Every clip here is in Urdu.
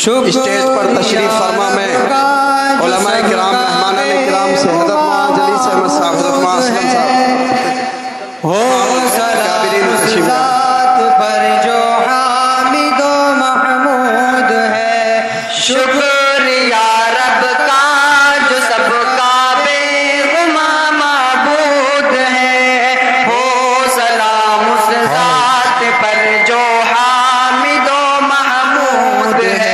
اسٹیج پر تشریف فرما میں علماء کرام مہمان کرام سے حضرت مولانا جلیل سے احمد صاحب حضرت مولانا اسلم صاحب ہو صلوات پر جو حامد و محمود ہے، شکر یا رب کا جو سب کا بے غماں معبود ہے، ہو سلام اس ذات پر جو حامد و محمود ہے۔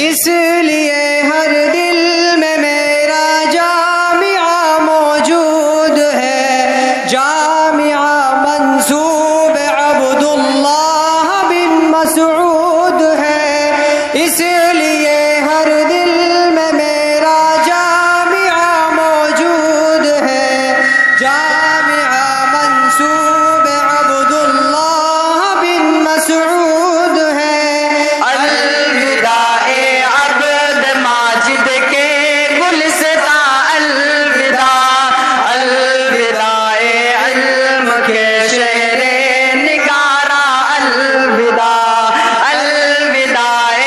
اس لیے ہر دل میں میرا جامعہ موجود ہے، جامعہ منسوب عبداللہ بن مسعود ہے۔ اس لیے ہر دل میں میرا جامعہ موجود ہے، جامعہ منسوب عبداللہ بن مسعود ہے۔ الوداع عبد ماجد کے گلستاں، الوداع الوداع علم کے شہر نگارا، الوداع الوداع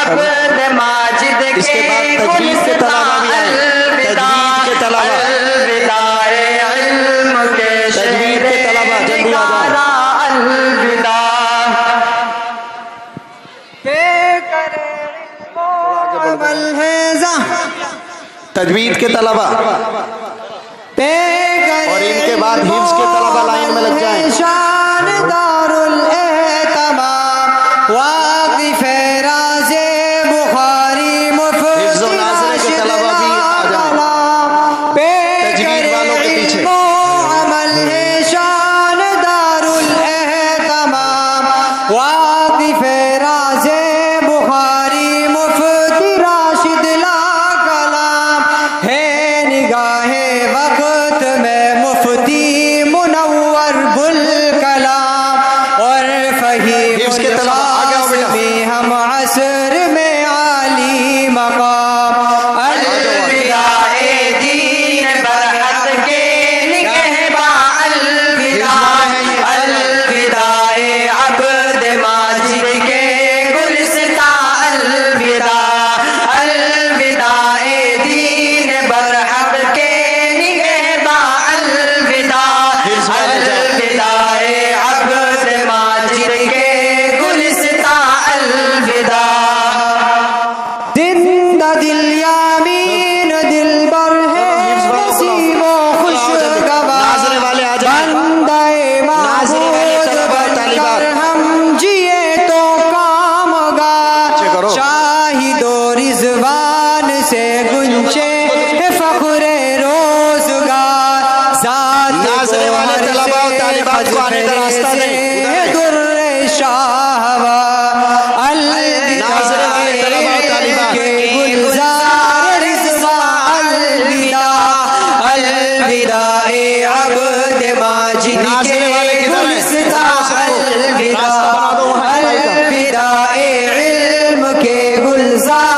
عبد ماجد اس کے کے بعد تجوید کے طلباء بھی آئے، گلستاں، تجوید کے طلباء، الوداع علم کے تجوید کے طلباء جلدی آ جائیں۔ نگارا، الوداع کہ کرے علم و عمل ہے تجوید کے طلباء اور ان کے بعد حفظ کے طلباء لائن میں لگ جائیں۔ شان دار الاہتمام واقف راز بخاری حفظ و ناظرے کے طلباء بھی آ جائیں۔ تجوید والوں کے پیچھے عمل ہے شان دار الاہتمام واقف راز بخاری مفتی راشد لا کلام ہے، نگاہ وقت میں مفتی منور بالکلام اور فہیم حفظ کے طلباء آگے آؤ بیٹا۔ القاسمی ہم عصر میں عالی مقام، الوداع دین برحق کے نگہباں، الوداع الوداع عبد ماجد کے گلستاں، الوداع الوداع دین برحق کے نگہباں، الوداع الوداع عبد ماجد کے گلستاں، الوداع زندہ دل یامین دل بر ہے نسیم و خوشگوار، ناظرے والے آ جائیں۔ بندہ ناظرے والے معبود طلباء بن طالبات۔ کر ہم جیے تو کامگار، اچھے کرو۔ شاہد و رضوان سے گنچے فخر روزگار، ذات ناظرے والے گوہر طلباء و سے طالبات کو آنے کا راستہ دیں۔ در شاہوار، ناظرے والے طلباء و طالبات کے گلزار رضوان، الوداع الوداع عبد ماجد ناظرے والے کے کدھر ہیں؟ گلستاں، راستہ بنا دو وہاں الوداع صفائی کا۔ الوداع علم کے گلزار